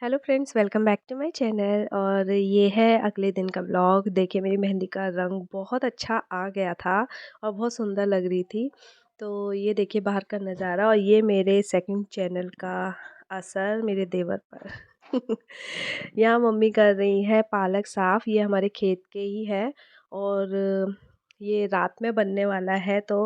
Hello friends, welcome back to my channel. और ये है अगले दिन का व्लॉग। देखिए, मेरी मेहंदी का रंग बहुत अच्छा आ गया था और बहुत सुंदर लग रही थी। तो ये देखिए बाहर का नज़ारा, और ये मेरे सेकंड चैनल का असर मेरे देवर पर। यहाँ मम्मी कर रही है पालक साफ़, ये हमारे खेत के ही है। और ये रात में बनने वाला है। तो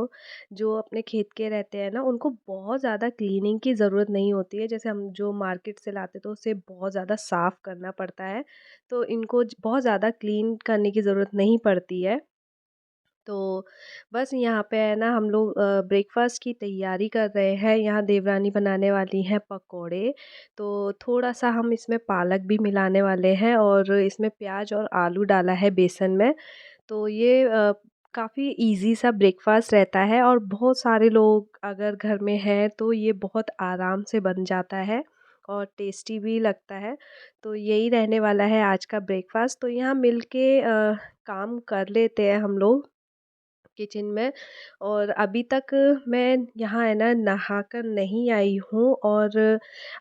जो अपने खेत के रहते हैं ना, उनको बहुत ज़्यादा क्लीनिंग की ज़रूरत नहीं होती है। जैसे हम जो मार्केट से लाते तो उसे बहुत ज़्यादा साफ़ करना पड़ता है। तो इनको बहुत ज़्यादा क्लीन करने की ज़रूरत नहीं पड़ती है। तो बस यहाँ पे है ना, हम लोग ब्रेकफास्ट की तैयारी कर रहे हैं। यहाँ देवरानी बनाने वाली हैं पकोड़े। तो थोड़ा सा हम इसमें पालक भी मिलाने वाले हैं, और इसमें प्याज और आलू डाला है बेसन में। तो ये काफ़ी इजी सा ब्रेकफास्ट रहता है, और बहुत सारे लोग अगर घर में हैं तो ये बहुत आराम से बन जाता है और टेस्टी भी लगता है। तो यही रहने वाला है आज का ब्रेकफास्ट। तो यहाँ मिल के काम कर लेते हैं हम लोग किचन में। और अभी तक मैं यहाँ है ना नहाकर नहीं आई हूँ, और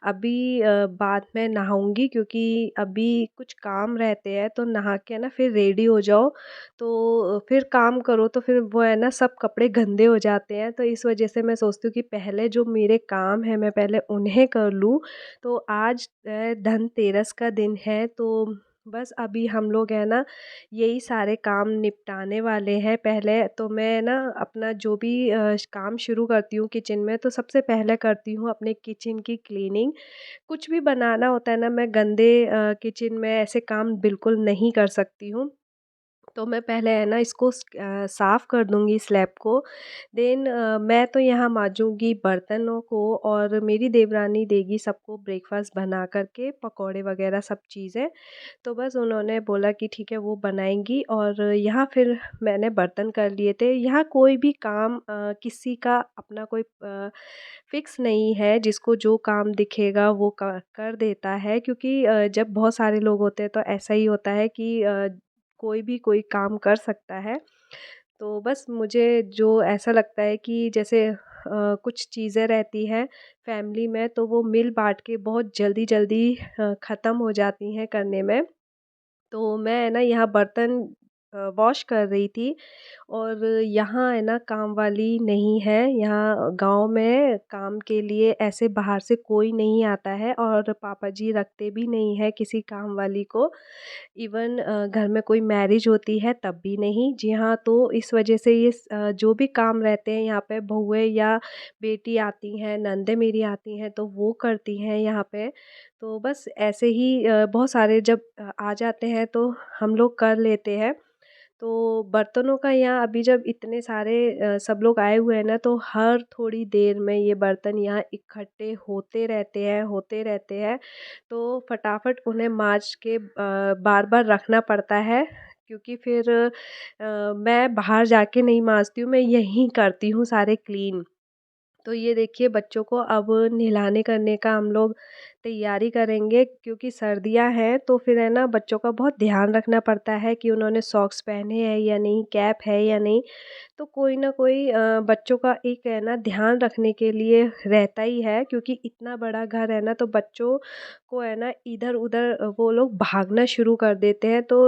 अभी बाद में नहाऊंगी, क्योंकि अभी कुछ काम रहते हैं। तो नहा के ना फिर रेडी हो जाओ, तो फिर काम करो, तो फिर वो है ना सब कपड़े गंदे हो जाते हैं। तो इस वजह से मैं सोचती हूँ कि पहले जो मेरे काम है मैं पहले उन्हें कर लूँ। तो आज धनतेरस का दिन है, तो बस अभी हम लोग है ना यही सारे काम निपटाने वाले हैं। पहले तो मैं ना अपना जो भी काम शुरू करती हूँ किचन में, तो सबसे पहले करती हूँ अपने किचन की क्लीनिंग। कुछ भी बनाना होता है ना, मैं गंदे किचन में ऐसे काम बिल्कुल नहीं कर सकती हूँ। तो मैं पहले है ना इसको साफ़ कर दूँगी स्लैब को। देन मैं तो यहाँ मांजूँगी बर्तनों को, और मेरी देवरानी देगी सबको ब्रेकफ़ास्ट बना कर के, पकौड़े वग़ैरह सब चीज़ें। तो बस उन्होंने बोला कि ठीक है वो बनाएँगी, और यहाँ फिर मैंने बर्तन कर लिए थे। यहाँ कोई भी काम किसी का अपना कोई फ़िक्स नहीं है, जिसको जो काम दिखेगा वो कर देता है। क्योंकि जब बहुत सारे लोग होते हैं तो ऐसा ही होता है कि कोई भी कोई काम कर सकता है। तो बस मुझे जो ऐसा लगता है कि जैसे कुछ चीज़ें रहती हैं फैमिली में, तो वो मिल बाँट के बहुत जल्दी-जल्दी ख़त्म हो जाती हैं करने में। तो मैं है ना यहाँ बर्तन वॉश कर रही थी, और यहाँ है ना काम वाली नहीं है। यहाँ गाँव में काम के लिए ऐसे बाहर से कोई नहीं आता है, और पापा जी रखते भी नहीं है किसी काम वाली को। इवन घर में कोई मैरिज होती है तब भी नहीं। जी हाँ, तो इस वजह से ये जो भी काम रहते हैं यहाँ पे बहुएँ या बेटी आती हैं, ननदें मेरी आती हैं, तो वो करती हैं यहाँ पे। तो बस ऐसे ही बहुत सारे जब आ जाते हैं तो हम लोग कर लेते हैं। तो बर्तनों का यहाँ अभी जब इतने सारे सब लोग आए हुए हैं ना, तो हर थोड़ी देर में ये बर्तन यहाँ इकट्ठे होते रहते हैं। तो फटाफट उन्हें माँज के बार-बार रखना पड़ता है, क्योंकि फिर मैं बाहर जाके नहीं माँजती हूँ, मैं यहीं करती हूँ सारे क्लीन। तो ये देखिए बच्चों को अब नहलाने करने का हम लोग तैयारी करेंगे, क्योंकि सर्दियां हैं। तो फिर है ना बच्चों का बहुत ध्यान रखना पड़ता है कि उन्होंने सॉक्स पहने हैं या नहीं, कैप है या नहीं। तो कोई ना कोई बच्चों का एक है ना ध्यान रखने के लिए रहता ही है, क्योंकि इतना बड़ा घर है ना, तो बच्चों को है ना इधर-उधर वो लोग भागना शुरू कर देते हैं। तो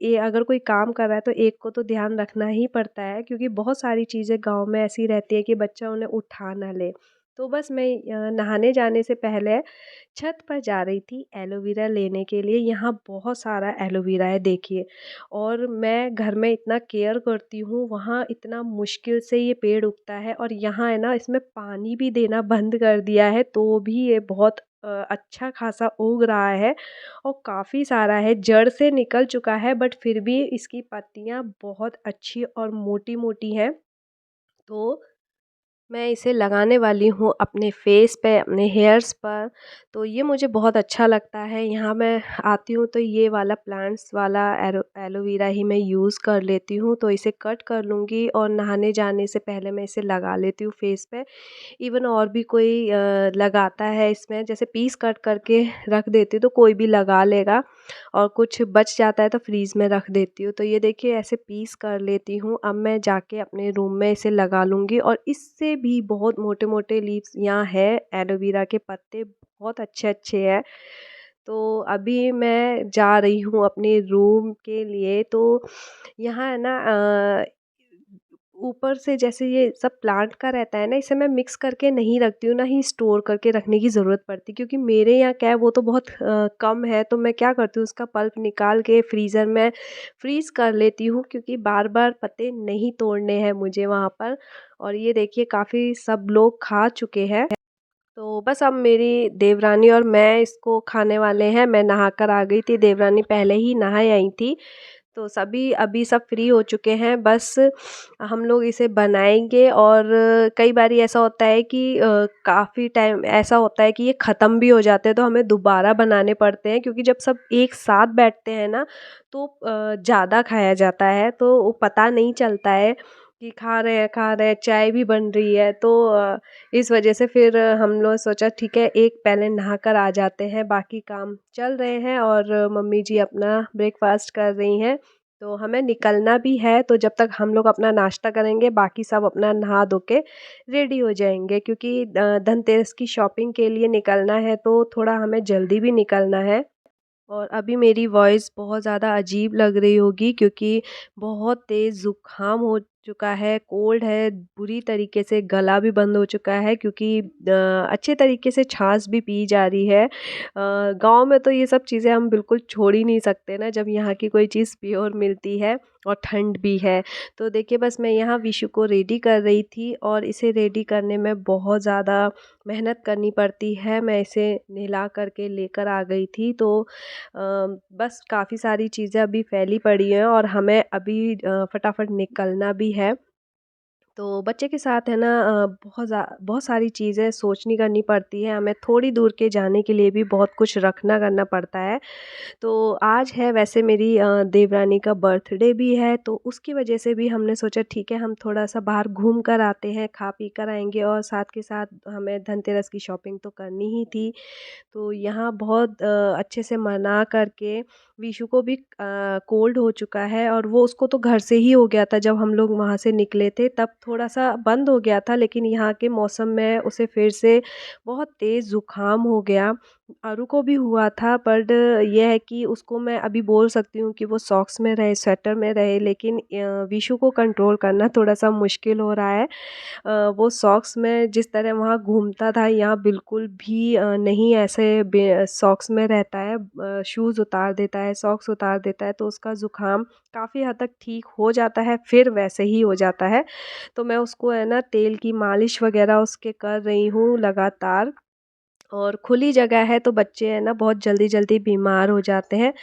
ये अगर कोई काम कर रहा है तो एक को तो ध्यान रखना ही पड़ता है, क्योंकि बहुत सारी चीज़ें गाँव में ऐसी रहती है कि बच्चा उन्हें उठा ना ले। तो बस मैं नहाने जाने से पहले छत पर जा रही थी एलोवेरा लेने के लिए। यहाँ बहुत सारा एलोवेरा है देखिए, और मैं घर में इतना केयर करती हूँ, वहाँ इतना मुश्किल से ये पेड़ उगता है। और यहाँ है ना इसमें पानी भी देना बंद कर दिया है, तो भी ये बहुत अच्छा खासा उग रहा है, और काफ़ी सारा है, जड़ से निकल चुका है, बट फिर भी इसकी पत्तियाँ बहुत अच्छी और मोटी-मोटी हैं। तो मैं इसे लगाने वाली हूँ अपने फेस पे, अपने हेयर्स पर। तो ये मुझे बहुत अच्छा लगता है। यहाँ मैं आती हूँ तो ये वाला प्लांट्स वाला एलोवेरा ही मैं यूज़ कर लेती हूँ। तो इसे कट कर लूँगी, और नहाने जाने से पहले मैं इसे लगा लेती हूँ फेस पे। इवन और भी कोई लगाता है इसमें, जैसे पीस कट करके रख देती हूँ तो कोई भी लगा लेगा, और कुछ बच जाता है तो फ्रीज़ में रख देती हूँ। तो ये देखिए ऐसे पीस कर लेती हूँ। अब मैं जाके अपने रूम में इसे लगा लूँगी, और इससे भी बहुत मोटे-मोटे लीव्स यहाँ है, एलोवेरा के पत्ते बहुत अच्छे-अच्छे हैं। तो अभी मैं जा रही हूँ अपने रूम के लिए। तो यहाँ है ना ऊपर से जैसे ये सब प्लांट का रहता है ना, इसे मैं मिक्स करके नहीं रखती हूँ, ना ही स्टोर करके रखने की ज़रूरत पड़ती, क्योंकि मेरे यहाँ क्या है वो तो बहुत कम है। तो मैं क्या करती हूँ, उसका पल्प निकाल के फ्रीज़र में फ्रीज़ कर लेती हूँ, क्योंकि बार बार पत्ते नहीं तोड़ने हैं मुझे वहाँ पर। और ये देखिए काफ़ी सब लोग खा चुके हैं। तो बस अब मेरी देवरानी और मैं इसको खाने वाले हैं। मैं नहाकर आ गई थी, देवरानी पहले ही नहा आई थी। तो सभी अभी सब फ्री हो चुके हैं, बस हम लोग इसे बनाएंगे। और कई बारी ऐसा होता है कि काफ़ी टाइम ऐसा होता है कि ये ख़त्म भी हो जाते हैं, तो हमें दोबारा बनाने पड़ते हैं, क्योंकि जब सब एक साथ बैठते हैं ना, तो ज़्यादा खाया जाता है, तो वो पता नहीं चलता है कि खा रहे हैं, चाय भी बन रही है। तो इस वजह से फिर हम लोग सोचा ठीक है, एक पहले नहा कर आ जाते हैं, बाकी काम चल रहे हैं। और मम्मी जी अपना ब्रेकफास्ट कर रही हैं। तो हमें निकलना भी है, तो जब तक हम लोग अपना नाश्ता करेंगे, बाकी सब अपना नहा धो के रेडी हो जाएंगे, क्योंकि धनतेरस की शॉपिंग के लिए निकलना है, तो थोड़ा हमें जल्दी भी निकलना है। और अभी मेरी वॉइस बहुत ज़्यादा अजीब लग रही होगी, क्योंकि बहुत तेज़ ज़ुकाम हो चुका है, कोल्ड है, बुरी तरीके से गला भी बंद हो चुका है, क्योंकि अच्छे तरीके से छाछ भी पी जा रही है। गांव में तो ये सब चीज़ें हम बिल्कुल छोड़ ही नहीं सकते ना, जब यहाँ की कोई चीज़ प्योर मिलती है और ठंड भी है। तो देखिए बस मैं यहाँ विशु को रेडी कर रही थी, और इसे रेडी करने में बहुत ज़्यादा मेहनत करनी पड़ती है। मैं इसे नहला करके लेकर आ गई थी। तो बस काफ़ी सारी चीज़ें अभी फैली पड़ी हैं, और हमें अभी फटाफट निकलना भी है। तो बच्चे के साथ है ना बहुत सारी चीज़ें सोचनी करनी पड़ती है, हमें थोड़ी दूर के जाने के लिए भी बहुत कुछ रखना करना पड़ता है। तो आज है वैसे मेरी देवरानी का बर्थडे भी है, तो उसकी वजह से भी हमने सोचा ठीक है, हम थोड़ा-सा बाहर घूम कर आते हैं, खा पी कर आएँगे, और साथ के साथ हमें धनतेरस की शॉपिंग तो करनी ही थी। तो यहाँ बहुत अच्छे से मना करके विशु को भी कोल्ड हो चुका है, और वो उसको तो घर से ही हो गया था, जब हम लोग वहाँ से निकले थे तब थोड़ा-सा बंद हो गया था, लेकिन यहाँ के मौसम में उसे फिर से बहुत तेज़ ज़ुकाम हो गया। अरू को भी हुआ था, बट ये है कि उसको मैं अभी बोल सकती हूँ कि वो सॉक्स में रहे, स्वेटर में रहे, लेकिन विशु को कंट्रोल करना थोड़ा-सा मुश्किल हो रहा है। वो सॉक्स में जिस तरह वहाँ घूमता था, यहाँ बिल्कुल भी नहीं ऐसे सॉक्स में रहता है। शूज़ उतार देता है, सॉक्स उतार देता है, तो उसका ज़ुकाम काफ़ी हद तक ठीक हो जाता है, फिर वैसे ही हो जाता है। तो मैं उसको है ना तेल की मालिश वगैरह उसके कर रही हूँ लगातार। और खुली जगह है, तो बच्चे हैं ना बहुत जल्दी-जल्दी बीमार हो जाते हैं।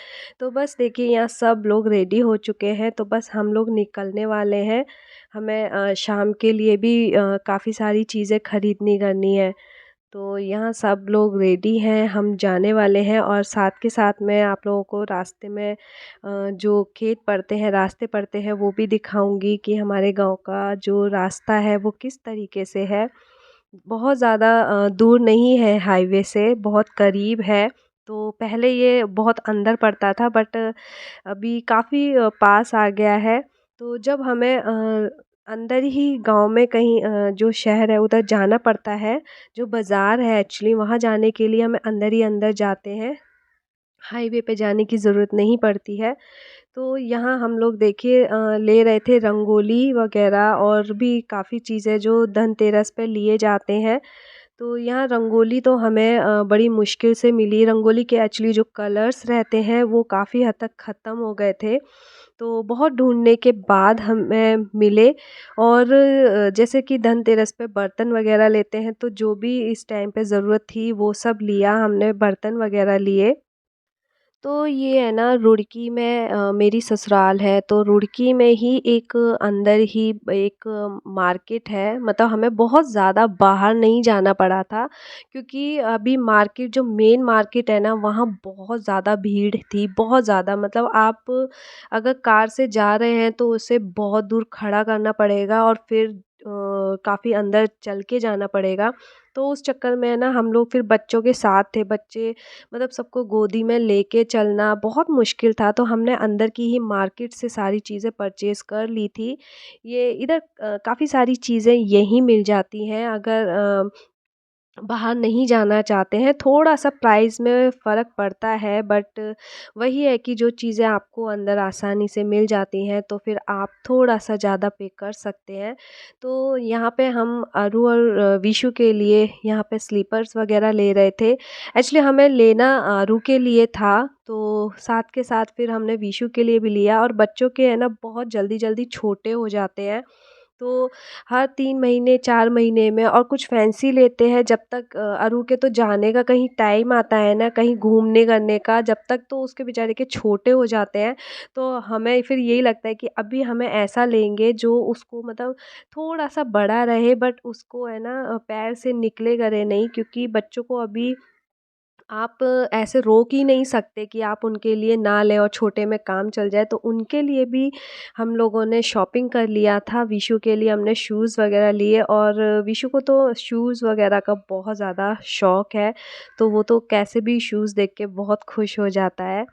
तो बस देखिए यहाँ सब लोग रेडी हो चुके हैं, तो बस हम लोग निकलने वाले हैं। हमें शाम के लिए भी काफ़ी सारी चीज़ें खरीदनी करनी है। तो यहाँ सब लोग रेडी हैं, हम जाने वाले हैं, और साथ के साथ मैं आप लोगों को रास्ते में जो खेत पड़ते हैं, रास्ते पड़ते हैं, वो भी दिखाऊँगी कि हमारे गाँव का जो रास्ता है वो किस तरीके से है। बहुत ज़्यादा दूर नहीं है हाईवे से, बहुत करीब है। तो पहले ये बहुत अंदर पड़ता था, बट अभी काफ़ी पास आ गया है। तो जब हमें अंदर ही गाँव में कहीं जो शहर है उधर जाना पड़ता है, जो बाज़ार है एक्चुअली वहाँ जाने के लिए हमें अंदर ही अंदर जाते हैं, हाईवे पे जाने की ज़रूरत नहीं पड़ती है। तो यहाँ हम लोग देखिए ले रहे थे रंगोली वगैरह, और भी काफ़ी चीज़ें जो धनतेरस पे लिए जाते हैं। तो यहाँ रंगोली तो हमें बड़ी मुश्किल से मिली। रंगोली के एक्चुअली जो कलर्स रहते हैं वो काफ़ी हद तक ख़त्म हो गए थे। तो बहुत ढूँढने के बाद हमें मिले। और जैसे कि धनतेरस पे बर्तन वग़ैरह लेते हैं, तो जो भी इस टाइम पे ज़रूरत थी वो सब लिया हमने, बर्तन वग़ैरह लिए। तो ये है ना रुड़की में मेरी ससुराल है, तो रुड़की में ही एक अंदर ही एक मार्केट है, मतलब हमें बहुत ज़्यादा बाहर नहीं जाना पड़ा था, क्योंकि अभी मार्केट जो मेन मार्केट है ना वहाँ बहुत ज़्यादा भीड़ थी, बहुत ज़्यादा। मतलब आप अगर कार से जा रहे हैं तो उसे बहुत दूर खड़ा करना पड़ेगा, और फिर काफ़ी अंदर चल के जाना पड़ेगा। तो उस चक्कर में है ना हम लोग फिर बच्चों के साथ थे, बच्चे मतलब सबको गोदी में लेके चलना बहुत मुश्किल था, तो हमने अंदर की ही मार्केट से सारी चीज़ें परचेज़ कर ली थी। ये इधर काफ़ी सारी चीज़ें यहीं मिल जाती हैं, अगर बाहर नहीं जाना चाहते हैं, थोड़ा-सा प्राइस में फ़र्क पड़ता है, बट वही है कि जो चीज़ें आपको अंदर आसानी से मिल जाती हैं तो फिर आप थोड़ा-सा ज़्यादा पे कर सकते हैं। तो यहाँ पे हम अरु और विशु के लिए यहाँ पे स्लीपर्स वग़ैरह ले रहे थे। एक्चुअली हमें लेना अरु के लिए था, तो साथ के साथ फिर हमने विशु के लिए भी लिया, और बच्चों के है ना बहुत जल्दी-जल्दी छोटे हो जाते हैं। तो हर 3 महीने 4 महीने में, और कुछ फैंसी लेते हैं जब तक अरु के तो जाने का कहीं टाइम आता है ना, कहीं घूमने करने का, जब तक तो उसके बेचारे के छोटे हो जाते हैं। तो हमें फिर यही लगता है कि अभी हमें ऐसा लेंगे जो उसको मतलब थोड़ा-सा बड़ा रहे, बट उसको है ना पैर से निकले करे नहीं, क्योंकि बच्चों को अभी आप ऐसे रोक ही नहीं सकते कि आप उनके लिए ना लें और छोटे में काम चल जाए। तो उनके लिए भी हम लोगों ने शॉपिंग कर लिया था। विशु के लिए हमने शूज़ वग़ैरह लिए, और विशु को तो शूज़ वग़ैरह का बहुत ज़्यादा शौक है, तो वो तो कैसे भी शूज़ देख के बहुत खुश हो जाता है।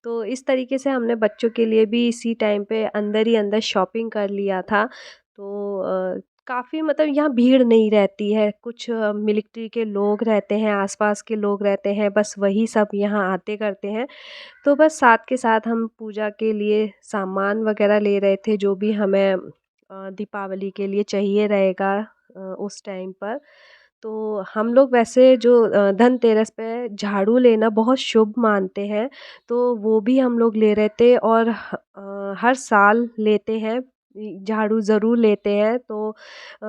तो इस तरीके से हमने बच्चों के लिए भी इसी टाइम पे अंदर ही अंदर शॉपिंग कर लिया था। तो काफ़ी मतलब यहाँ भीड़ नहीं रहती है, कुछ मिलिट्री के लोग रहते हैं, आस-पास के लोग रहते हैं, बस वही सब यहाँ आते करते हैं। तो बस साथ के साथ हम पूजा के लिए सामान वग़ैरह ले रहे थे, जो भी हमें दीपावली के लिए चाहिए रहेगा उस टाइम पर। तो हम लोग वैसे जो धनतेरस पे झाड़ू लेना बहुत शुभ मानते हैं, तो वो भी हम लोग ले रहे थे, और हर साल लेते हैं, झाड़ू ज़रूर लेते हैं। तो अ,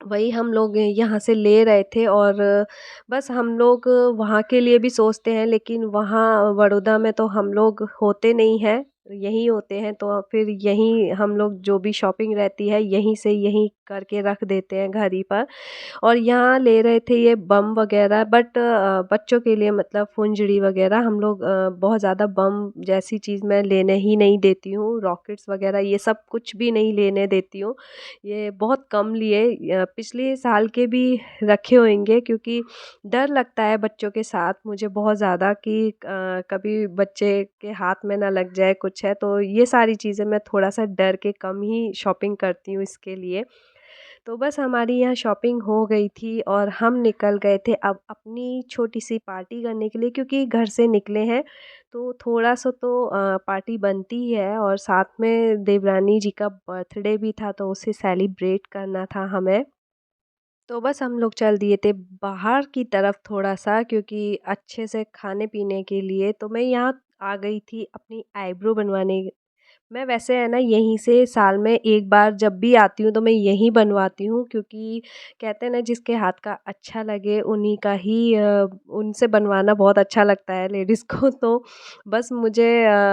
वही हम लोग यहाँ से ले रहे थे, और बस हम लोग वहाँ के लिए भी सोचते हैं, लेकिन वहाँ बड़ौदा में तो हम लोग होते नहीं हैं, यहीं होते हैं, तो फिर यहीं हम लोग जो भी शॉपिंग रहती है यहीं से यहीं करके रख देते हैं घर ही पर। और यहाँ ले रहे थे ये बम वगैरह, बट बच्चों के लिए मतलब फुलझड़ी वगैरह, हम लोग बहुत ज़्यादा बम जैसी चीज़ मैं लेने ही नहीं देती हूँ, रॉकेट्स वगैरह ये सब कुछ भी नहीं लेने देती हूँ। ये बहुत कम लिए, पिछले साल के भी रखे होंगे, क्योंकि डर लगता है बच्चों के साथ मुझे बहुत ज़्यादा कि कभी बच्चे के हाथ में ना लग जाए कुछ है, तो ये सारी चीज़ें मैं थोड़ा-सा डर के कम ही शॉपिंग करती हूँ इसके लिए। तो बस हमारी यहाँ शॉपिंग हो गई थी, और हम निकल गए थे अब अपनी छोटी-सी पार्टी करने के लिए, क्योंकि घर से निकले हैं, तो थोड़ा-सा तो पार्टी बनती ही है, और साथ में देवरानी जी का बर्थडे भी था, तो उसे सेलिब्रेट करना था हमें। तो बस हम लोग चल दिए थे बाहर की तरफ थोड़ा-सा, क्योंकि अच्छे से खाने-पीने के लिए। तो मैं यहाँ आ गई थी अपनी आईब्रो बनवाने। मैं वैसे है ना यहीं से साल में एक बार जब भी आती हूँ तो मैं यहीं बनवाती हूँ, क्योंकि कहते हैं ना जिसके हाथ का अच्छा लगे उन्हीं का ही उनसे बनवाना बहुत अच्छा लगता है लेडीज़ को। तो बस मुझे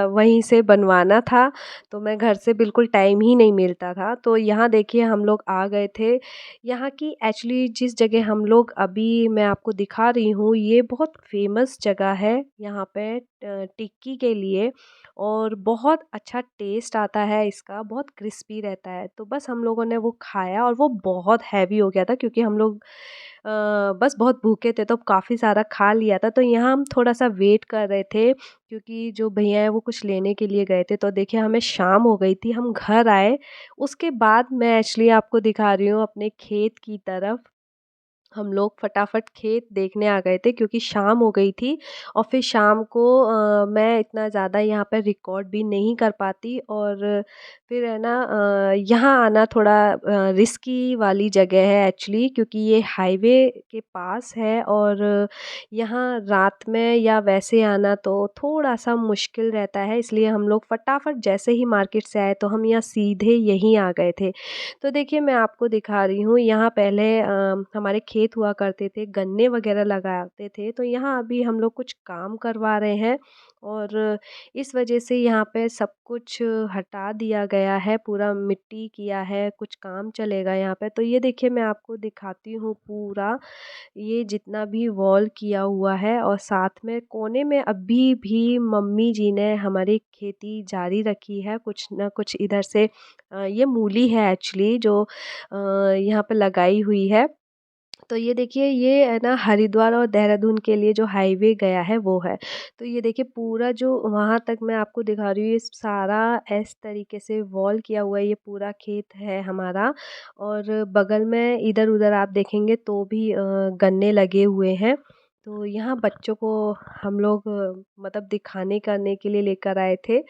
वहीं से बनवाना था, तो मैं घर से बिल्कुल टाइम ही नहीं मिलता था। तो यहाँ देखिए हम लोग आ गए थे। यहाँ की एक्चुअली जिस जगह हम लोग अभी मैं आपको दिखा रही हूँ, ये बहुत फ़ेमस जगह है यहाँ पे टिक्की के लिए, और बहुत अच्छा टेस्ट आता है इसका, बहुत क्रिस्पी रहता है। तो बस हम लोगों ने वो खाया, और वो बहुत हैवी हो गया था, क्योंकि हम लोग बस बहुत भूखे थे, तो काफ़ी सारा खा लिया था। तो यहाँ हम थोड़ा-सा वेट कर रहे थे, क्योंकि जो भैया हैं वो कुछ लेने के लिए गए थे। तो देखिए हमें शाम हो गई थी, हम घर आए। उसके बाद मैं एक्चुअली आपको दिखा रही हूँ अपने खेत की तरफ। हम लोग फटाफट खेत देखने आ गए थे, क्योंकि शाम हो गई थी, और फिर शाम को मैं इतना ज़्यादा यहाँ पे रिकॉर्ड भी नहीं कर पाती, और फिर है ना यहाँ आना थोड़ा रिस्की वाली जगह है एक्चुअली, क्योंकि ये हाईवे के पास है, और यहाँ रात में या वैसे आना तो थोड़ा सा मुश्किल रहता है, इसलिए हम लोग फटाफट जैसे ही मार्केट से आए तो हम यहाँ सीधे यहीं आ गए थे। तो देखिए मैं आपको दिखा रही हूँ, यहाँ पहले हमारे खेत हुआ करते थे, गन्ने वगैरह लगाते थे, तो यहाँ अभी हम लोग कुछ काम करवा रहे हैं, और इस वजह से यहाँ पे सब कुछ हटा दिया गया है, पूरा मिट्टी किया है, कुछ काम चलेगा यहाँ पे। तो ये देखिए मैं आपको दिखाती हूँ पूरा, ये जितना भी वॉल किया हुआ है, और साथ में कोने में अभी भी मम्मी जी ने हमारी खेती जारी रखी है, कुछ ना कुछ इधर से ये मूली है एक्चुअली जो यहाँ पे लगाई हुई है। तो ये देखिए, ये है ना हरिद्वार और देहरादून के लिए जो हाईवे गया है वो है। तो ये देखिए पूरा जो वहाँ तक मैं आपको दिखा रही हूँ, ये सारा इस तरीके से वॉल किया हुआ है, ये पूरा खेत है हमारा। और बगल में इधर-उधर आप देखेंगे तो भी गन्ने लगे हुए हैं। तो यहाँ बच्चों को हम लोग मतलब दिखाने करने के लिए लेकर आए थे।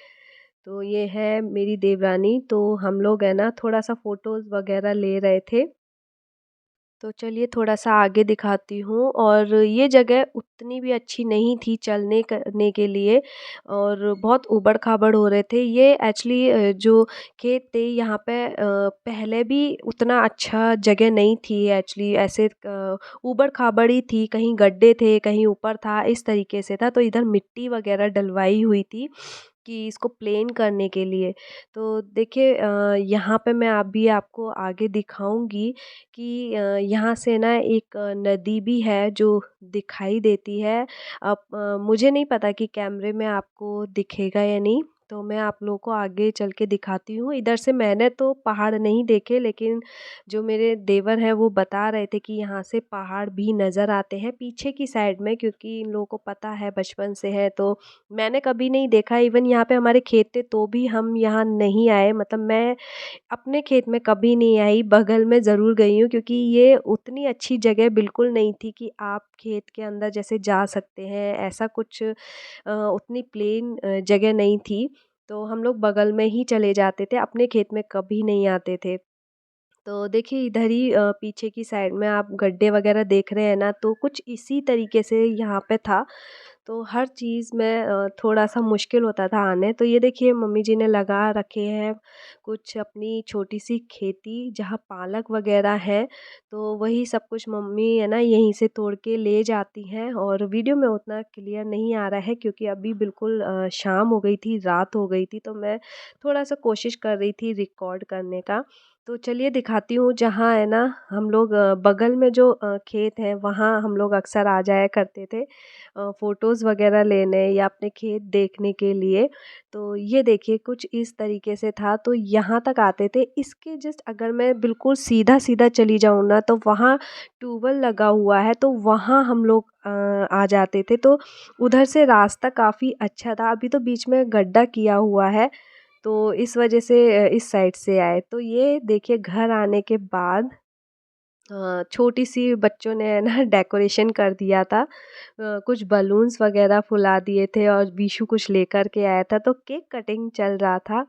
तो ये है मेरी देवरानी, तो हम लोग है ना थोड़ा-सा फ़ोटोज़ वग़ैरह ले रहे थे। तो चलिए थोड़ा-सा आगे दिखाती हूँ। और ये जगह उतनी भी अच्छी नहीं थी चलने करने के लिए, और बहुत ऊबड़-खाबड़ हो रहे थे। ये एक्चुअली जो खेत थे यहाँ पे पहले भी उतना अच्छा जगह नहीं थी एक्चुअली, ऐसे ऊबड़-खाबड़ ही थी, कहीं गड्ढे थे, कहीं ऊपर था, इस तरीके से था। तो इधर मिट्टी वगैरह डलवाई हुई थी कि इसको प्लेन करने के लिए। तो देखिए यहाँ पे मैं अभी आपको आगे दिखाऊँगी कि यहाँ से ना एक नदी भी है जो दिखाई देती है। अब मुझे नहीं पता कि कैमरे में आपको दिखेगा या नहीं, तो मैं आप लोगों को आगे चल के दिखाती हूँ। इधर से मैंने तो पहाड़ नहीं देखे, लेकिन जो मेरे देवर हैं वो बता रहे थे कि यहाँ से पहाड़ भी नज़र आते हैं पीछे की साइड में, क्योंकि इन लोगों को पता है बचपन से है। तो मैंने कभी नहीं देखा, इवन यहाँ पे हमारे खेत थे तो भी हम यहाँ नहीं आए, मतलब मैं अपने खेत में कभी नहीं आई, बगल में ज़रूर गई हूँ, क्योंकि ये उतनी अच्छी जगह बिल्कुल नहीं थी कि आप खेत के अंदर जैसे जा सकते हैं, ऐसा कुछ उतनी प्लेन जगह नहीं थी। तो हम लोग बगल में ही चले जाते थे, अपने खेत में कभी नहीं आते थे। तो देखिए इधर ही पीछे की साइड में आप गड्ढे वगैरह देख रहे हैं ना, तो कुछ इसी तरीके से यहाँ पे था। तो हर चीज़ में थोड़ा-सा मुश्किल होता था आने। तो ये देखिए मम्मी जी ने लगा रखे हैं कुछ अपनी छोटी-सी खेती, जहाँ पालक वगैरह है, तो वही सब कुछ मम्मी है ना यहीं से तोड़ के ले जाती हैं। और वीडियो में उतना क्लियर नहीं आ रहा है क्योंकि अभी बिल्कुल शाम हो गई थी, रात हो गई थी, तो मैं थोड़ा-सा कोशिश कर रही थी रिकॉर्ड करने का। तो चलिए दिखाती हूँ, जहाँ है ना हम लोग बगल में जो खेत है वहाँ हम लोग अक्सर आ जाया करते थे फ़ोटोज़ वग़ैरह लेने या अपने खेत देखने के लिए। तो ये देखिए कुछ इस तरीके से था, तो यहाँ तक आते थे। इसके जस्ट अगर मैं बिल्कुल सीधा-सीधा चली जाऊँ ना, तो वहाँ ट्यूबवेल लगा हुआ है, तो वहाँ हम लोग आ जाते थे। तो उधर से रास्ता काफ़ी अच्छा था, अभी तो बीच में गड्ढा किया हुआ है, तो इस वजह से इस साइड से आए। तो ये देखिए घर आने के बाद छोटी-सी बच्चों ने है ना डेकोरेशन कर दिया था। कुछ बलून्स वग़ैरह फुला दिए थे और बीशु कुछ लेकर के आया था, तो केक कटिंग चल रहा था।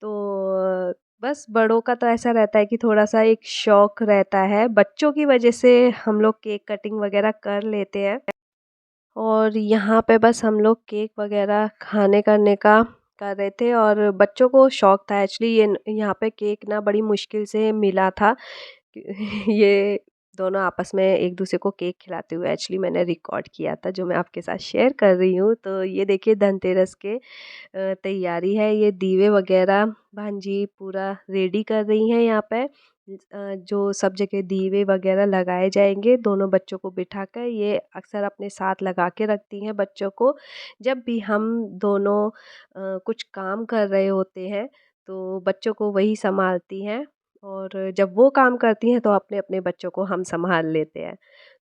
तो बस बड़ों का तो ऐसा रहता है कि थोड़ा-सा एक शौक रहता है, बच्चों की वजह से हम लोग केक कटिंग वग़ैरह कर लेते हैं। और यहाँ पे बस हम लोग केक वग़ैरह खाने करने का कर रहे थे, और बच्चों को शौक था एक्चुअली, ये यहाँ पे केक ना बड़ी मुश्किल से मिला था। ये दोनों आपस में एक-दूसरे को केक खिलाते हुए एक्चुअली मैंने रिकॉर्ड किया था, जो मैं आपके साथ शेयर कर रही हूँ। तो ये देखिए धनतेरस के तैयारी है, ये दीवे वग़ैरह भांजी पूरा रेडी कर रही हैं यहाँ पे। जो सब जगह दीवे वग़ैरह लगाए जाएँगे, दोनों बच्चों को बिठाकर ये अक्सर अपने साथ लगा के रखती हैं बच्चों को। जब भी हम दोनों कुछ काम कर रहे होते हैं, तो बच्चों को वही सँभालती हैं, और जब वो काम करती हैं तो अपने-अपने बच्चों को हम सँभाल लेते हैं।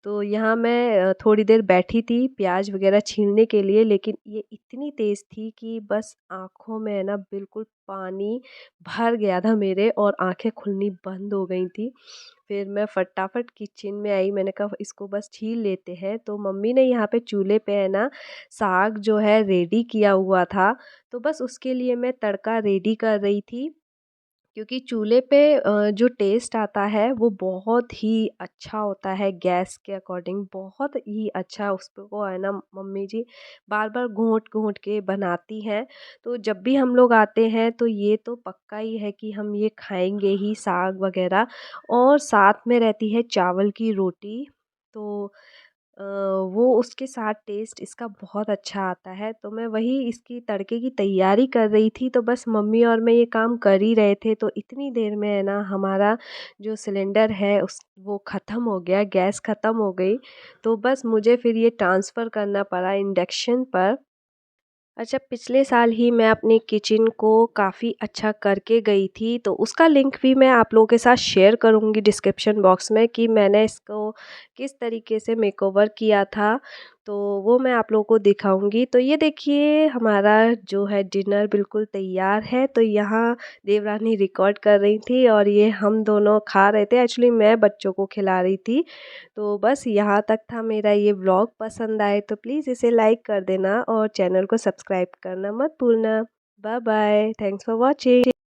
तो यहाँ मैं थोड़ी देर बैठी थी प्याज़ वग़ैरह छीलने के लिए, लेकिन ये इतनी तेज़ थी कि बस आँखों में है ना बिल्कुल पानी भर गया था मेरे, और आँखें खुलनी बंद हो गई थी। फिर मैं फटाफट किचन में आई, मैंने कहा इसको बस छील लेते हैं। तो मम्मी ने यहाँ पे चूल्हे पे है ना साग जो है रेडी किया हुआ था, तो बस उसके लिए मैं तड़का रेडी कर रही थी। क्योंकि चूल्हे पे जो टेस्ट आता है वो बहुत ही अच्छा होता है, गैस के अकॉर्डिंग बहुत ही अच्छा उसको है ना मम्मी जी बार-बार घोंट-घोंट के बनाती हैं। तो जब भी हम लोग आते हैं तो ये तो पक्का ही है कि हम ये खाएँगे ही साग वग़ैरह, और साथ में रहती है चावल की रोटी। तो अ, वो उसके साथ टेस्ट इसका बहुत अच्छा आता है। तो मैं वही इसकी तड़के की तैयारी कर रही थी, तो बस मम्मी और मैं ये काम कर ही रहे थे, तो इतनी देर में है ना हमारा जो सिलेंडर है उस वो ख़त्म हो गया, गैस ख़त्म हो गई। तो बस मुझे फिर ये ट्रांसफ़र करना पड़ा इंडक्शन पर। अच्छा, पिछले साल ही मैं अपनी किचन को काफ़ी अच्छा करके गई थी, तो उसका लिंक भी मैं आप लोगों के साथ शेयर करूँगी डिस्क्रिप्शन बॉक्स में कि मैंने इसको किस तरीके से मेकओवर किया था, तो वो मैं आप लोगों को दिखाऊंगी। तो ये देखिए हमारा जो है डिनर बिल्कुल तैयार है। तो यहाँ देवरानी रिकॉर्ड कर रही थी और ये हम दोनों खा रहे थे। एक्चुअली मैं बच्चों को खिला रही थी। तो बस यहाँ तक था मेरा ये व्लॉग। पसंद आए तो प्लीज़ इसे लाइक कर देना और चैनल को सब्सक्राइब करना मत भूलना। Bye bye, thanks for watching.